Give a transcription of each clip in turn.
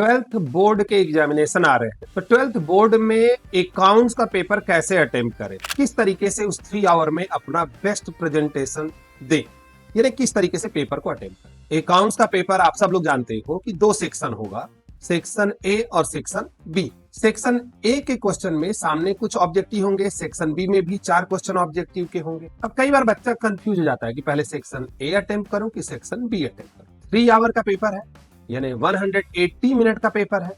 Twelfth board के examination आ रहे हैं, तो ट्वेल्थ बोर्ड में अकाउंट्स का पेपर कैसे अटेम्प्ट करें, किस तरीके से उस 3 आवर में अपना बेस्ट प्रेजेंटेशन दें, यानी किस तरीके से पेपर को अटेम्प्ट करें। अकाउंट्स का पेपर आप सब लोग जानते हो कि 2 सेक्शन होगा, सेक्शन ए और सेक्शन बी। सेक्शन ए के क्वेश्चन में सामने कुछ ऑब्जेक्टिव होंगे, सेक्शन बी में भी 4 क्वेश्चन ऑब्जेक्टिव के होंगे। अब कई बार बच्चा कंफ्यूज हो जाता है कि पहले सेक्शन ए अटेम्प्ट करूं कि सेक्शन बी अटेम्प्ट करूं। 3 आवर का पेपर है, यानी 180 मिनट का पेपर है।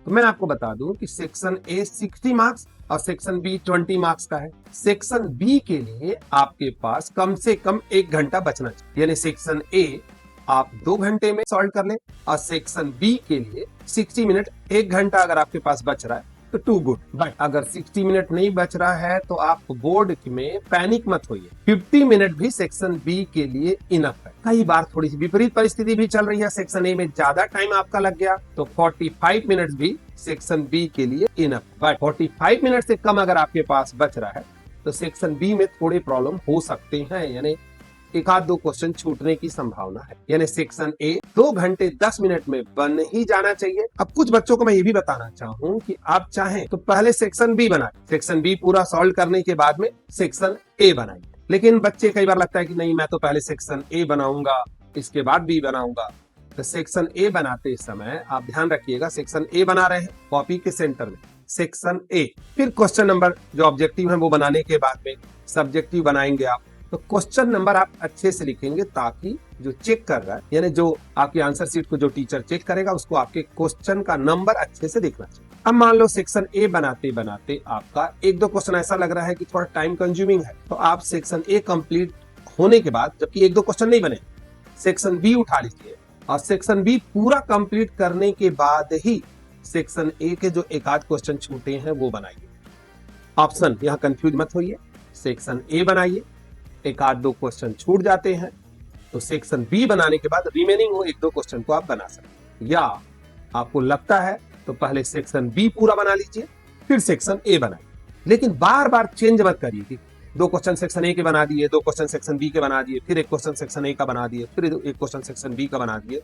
तो मैं आपको बता दूं कि सेक्शन ए 60 मार्क्स और सेक्शन बी 20 मार्क्स का है। सेक्शन बी के लिए आपके पास कम से कम 1 घंटा बचना चाहिए, यानी सेक्शन ए आप 2 घंटे में सॉल्व कर ले और सेक्शन बी के लिए 60 मिनट, 1 घंटा अगर आपके पास बच रहा है तो टू गुड। बट अगर 60 मिनट नहीं बच रहा है तो आप बोर्ड में पैनिक मत होइए, 50 मिनट भी सेक्शन बी के लिए इनफ है। कई बार थोड़ी सी विपरीत परिस्थिति भी चल रही है, सेक्शन ए में ज्यादा टाइम आपका लग गया तो 45 मिनट भी सेक्शन बी के लिए इनफ। बट 45 मिनट से कम अगर आपके पास बच रहा है तो सेक्शन बी में थोड़े प्रॉब्लम हो सकते हैं, यानी 1 आध 2 क्वेश्चन छूटने की संभावना है। यानी सेक्शन ए 2 घंटे 10 मिनट में बन ही जाना चाहिए। अब कुछ बच्चों को मैं ये भी बताना चाहूँ कि आप चाहें तो पहले सेक्शन बी बनाए, सेक्शन बी पूरा सॉल्व करने के बाद में सेक्शन ए बनाइए। लेकिन बच्चे कई बार लगता है कि नहीं, मैं तो पहले सेक्शन ए बनाऊंगा इसके बाद बी बनाऊंगा। तो सेक्शन ए बनाते समय आप ध्यान रखिएगा, सेक्शन ए बना रहे हैं कॉपी के सेंटर में सेक्शन ए, फिर क्वेश्चन नंबर जो ऑब्जेक्टिव है वो बनाने के बाद में सब्जेक्टिव बनाएंगे आप। तो क्वेश्चन नंबर आप अच्छे से लिखेंगे ताकि जो चेक कर रहा है, यानी जो आपकी आंसर शीट को जो टीचर चेक करेगा उसको आपके क्वेश्चन का नंबर अच्छे से दिखना चाहिए। अब मान लो सेक्शन ए बनाते बनाते आपका 1-2 क्वेश्चन ऐसा लग रहा है कि थोड़ा टाइम कंज्यूमिंग है, तो आप सेक्शन ए कंप्लीट होने के बाद, जबकि 1-2 क्वेश्चन नहीं बने, सेक्शन बी उठा लीजिए और सेक्शन बी पूरा कंप्लीट करने के बाद ही सेक्शन ए के जो 1 आध क्वेश्चन छूटे हैं वो बनाइए। ऑप्शन यहाँ कंफ्यूज मत होइए, सेक्शन ए बनाइए, 1 आध 2 क्वेश्चन छूट जाते हैं तो सेक्शन बी बनाने के बाद रिमेनिंग वो 1-2 क्वेश्चन को आप बना सकते हैं। या आपको लगता है तो पहले सेक्शन बी पूरा बना लीजिए फिर सेक्शन ए बनाइए, लेकिन बार बार चेंज मत करिए कि 2 क्वेश्चन सेक्शन ए के बना दिए, 2 क्वेश्चन सेक्शन बी के बना दिए, फिर 1 क्वेश्चन सेक्शन ए का बना दिए, फिर 1 क्वेश्चन सेक्शन बी का बना दिए।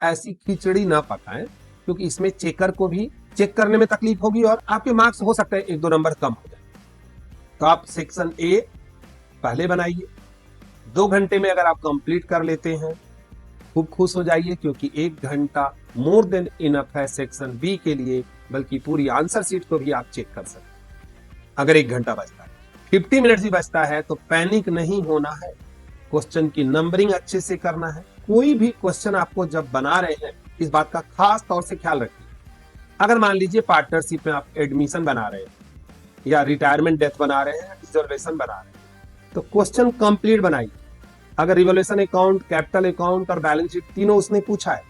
ऐसी खिचड़ी ना पकाएं, क्योंकि इसमें चेकर को भी चेक करने में तकलीफ होगी और आपके मार्क्स हो सकता है 1-2 नंबर कम हो जाए। तो आप सेक्शन ए पहले बनाइए, 2 घंटे में अगर आप कंप्लीट कर लेते हैं खूब खुश हो जाइए, क्योंकि 1 घंटा मोर देन इनफ है सेक्शन बी के लिए, बल्कि पूरी आंसर शीट को भी आप चेक कर सकते हैं। अगर 1 घंटा बचता है, 50 मिनट भी बचता है तो पैनिक नहीं होना है, क्वेश्चन की नंबरिंग अच्छे से करना है। कोई भी क्वेश्चन आपको जब बना रहे हैं इस बात का खास तौर से ख्याल रखिए। अगर मान लीजिए पार्टनरशिप में आप एडमिशन बना रहे हैं या रिटायरमेंट डेथ बना रहे हैं, रिजर्वेशन बना रहे हैं, तो क्वेश्चन कंप्लीट बनाइए। अगर रिवोल्यूशन अकाउंट, कैपिटल अकाउंट और बैलेंस शीट तीनों उसने पूछा है,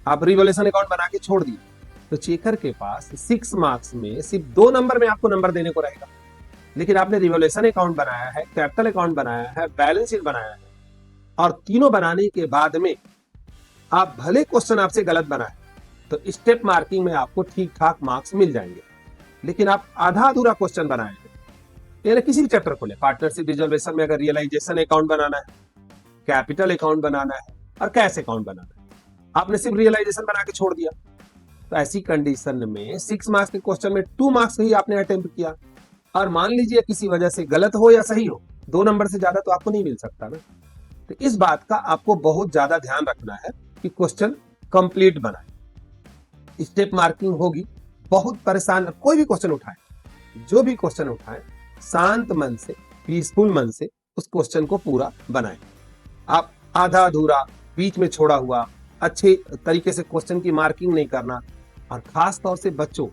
आप रिवोल्यूशन अकाउंट बना के छोड़ दिए, तो चेकर के पास 6 मार्क्स में सिर्फ 2 नंबर में आपको नंबर देने को रहेगा। लेकिन आपने रिवोल्यूशन अकाउंट बनाया है, कैपिटल अकाउंट बनाया है, बैलेंस शीट बनाया है और तीनों बनाने के बाद में आप भले क्वेश्चन आपसे गलत बनाए तो स्टेप मार्किंग में आपको ठीक ठाक मार्क्स मिल जाएंगे। लेकिन आप आधा अधूरा क्वेश्चन बनाए हैं, यानी किसी भी चैप्टर को ले, पार्टनरशिप रिजर्वेशन में अगर रियलाइजेशन अकाउंट बनाना है, कैपिटल अकाउंट बनाना है और कैश अकाउंट बनाना है, आपने सिर्फ रियलाइजेशन बना के छोड़ दिया, तो ऐसी कंडीशन में 6 मार्क्स के क्वेश्चन में 2 मार्क्स ही आपने अटेम्प्ट किया और मान लीजिए किसी वजह से गलत हो या सही हो, 2 नंबर से ज्यादा तो आपको नहीं मिल सकता ना। तो इस बात का आपको बहुत ज्यादा ध्यान रखना है कि क्वेश्चन कंप्लीट बनाए, स्टेप मार्किंग होगी। बहुत परेशान, कोई भी क्वेश्चन उठाए, जो भी क्वेश्चन उठाए, शांत मन से, पीसफुल मन से उस क्वेश्चन को पूरा बनाएं। आप आधा अधूरा, बीच में छोड़ा हुआ, अच्छे तरीके से क्वेश्चन की मार्किंग नहीं करना। और खास तौर से बच्चों,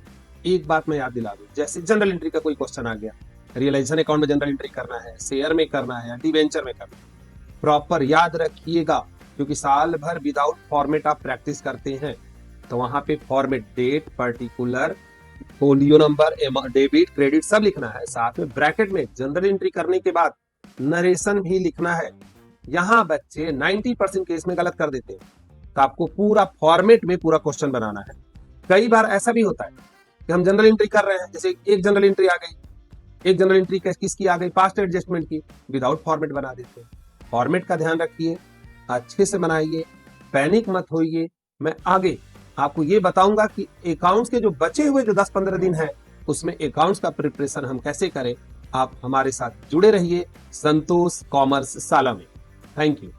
एक बात मैं याद दिला दूं, जैसे जनरल एंट्री का कोई क्वेश्चन आ गया, रियलाइजेशन अकाउंट में जनरल एंट्री करना है, शेयर में करना है या डिवेंचर में करना है, प्रॉपर याद रखिएगा, क्योंकि साल भर विदाउट फॉर्मेट आप प्रैक्टिस करते हैं तो वहां पे format, date, particular, folio number, debit, credit सब लिखना है। साथ में ब्रैकेट में जनरल एंट्री करने के बाद नरेशन भी लिखना है। यहाँ बच्चे 90% केस में गलत कर देते हैं, तो आपको पूरा फॉर्मेट में पूरा क्वेश्चन बनाना है। कई बार ऐसा भी होता है कि हम जनरल एंट्री कर रहे हैं, जैसे एक जनरल एंट्री आ गई, एक जनरल एंट्री किसकी आ गई, पास्ट एडजस्टमेंट की, विदाउट फॉर्मेट बना देते हैं। फॉर्मेट का ध्यान रखिए, अच्छे से बनाइए, पैनिक मत होइए। मैं आगे आपको ये बताऊंगा कि अकाउंट्स के जो बचे हुए जो 10-15 दिन है उसमें अकाउंट्स का प्रिपरेशन हम कैसे करें। आप हमारे साथ जुड़े रहिए संतोष कॉमर्स शाला में। Thank you.